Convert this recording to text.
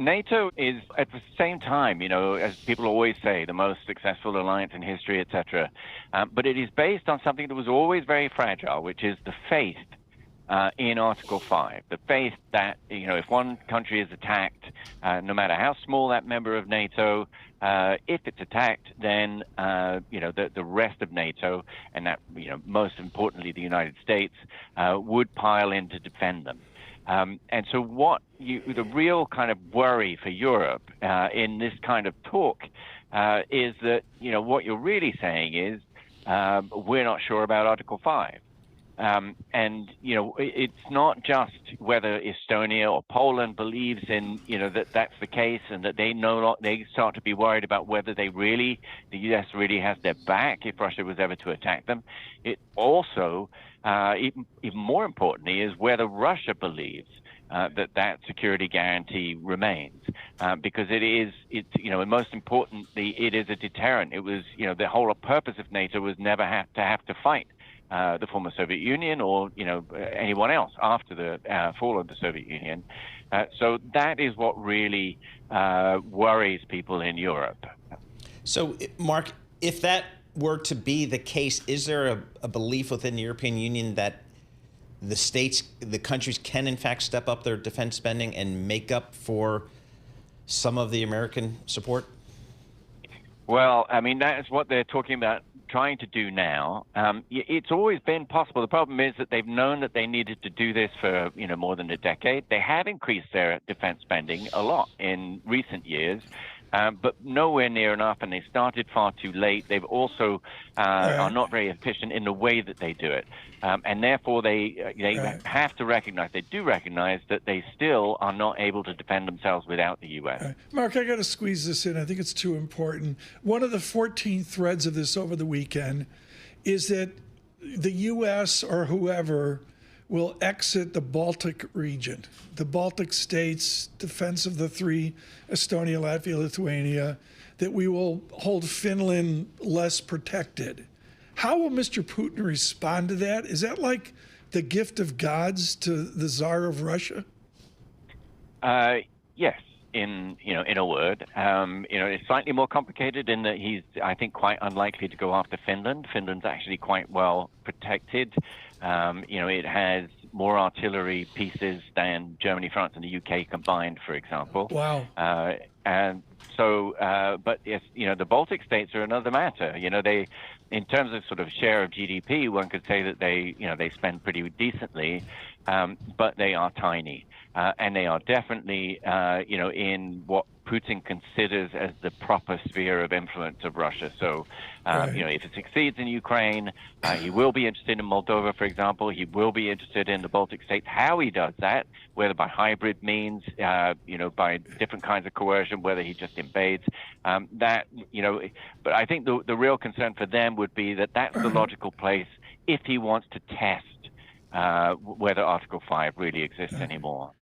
NATO is at the same time, as people always say, the most successful alliance in history, etc. But it is based on something that was always very fragile, which is the faith in Article 5, the faith that, if one country is attacked, no matter how small that member of NATO, if it's attacked, then, the rest of NATO, and that, most importantly, the United States, would pile in to defend them. And so the real kind of worry for Europe in this kind of talk is that, what you're really saying is we're not sure about Article 5. It's not just whether Estonia or Poland believes in, that that's the case, and that they start to be worried about whether the U.S. really has their back if Russia was ever to attack them. It also, even more importantly, is whether Russia believes that security guarantee remains, because and most importantly, it is a deterrent. It was, the whole purpose of NATO was never have to fight the former Soviet Union or anyone else after the fall of the Soviet Union. So that is what really worries people in Europe. So, Marc, if that were to be the case, is there a belief within the European Union that the countries can in fact step up their defense spending and make up for some of the American support? Well, I mean, that is what they're talking about trying to do now. It's always been possible. The problem is that they've known that they needed to do this for more than a decade. They have increased their defense spending a lot in recent years, but nowhere near enough, and they started far too late. They've also are not very efficient in the way that they do it, and therefore they have to recognize, they do recognize that they still are not able to defend themselves without the U.S. Marc, I got to squeeze this in. I think it's too important. One of the 14 threads of this over the weekend is that the U.S. or whoever will exit the Baltic region, the Baltic states, defense of the three, Estonia, Latvia, Lithuania, that we will hold Finland less protected. How will Mr. Putin respond to that? Is that like the gift of gods to the Tsar of Russia? Yes, in a word. It's slightly more complicated in that he's, I think, quite unlikely to go after Finland. Finland's actually quite well protected. It has more artillery pieces than Germany, France, and the UK combined, for example. Wow. And so, but yes, the Baltic states are another matter. They, in terms of sort of share of GDP, one could say that they spend pretty decently, but they are tiny, and they are definitely, in what Putin considers as the proper sphere of influence of Russia. So, if it succeeds in Ukraine, he will be interested in Moldova, for example. He will be interested in the Baltic states. How he does that, whether by hybrid means, by different kinds of coercion, whether he just invades, but I think the real concern for them would be that that's the logical place if he wants to test whether Article 5 really exists anymore.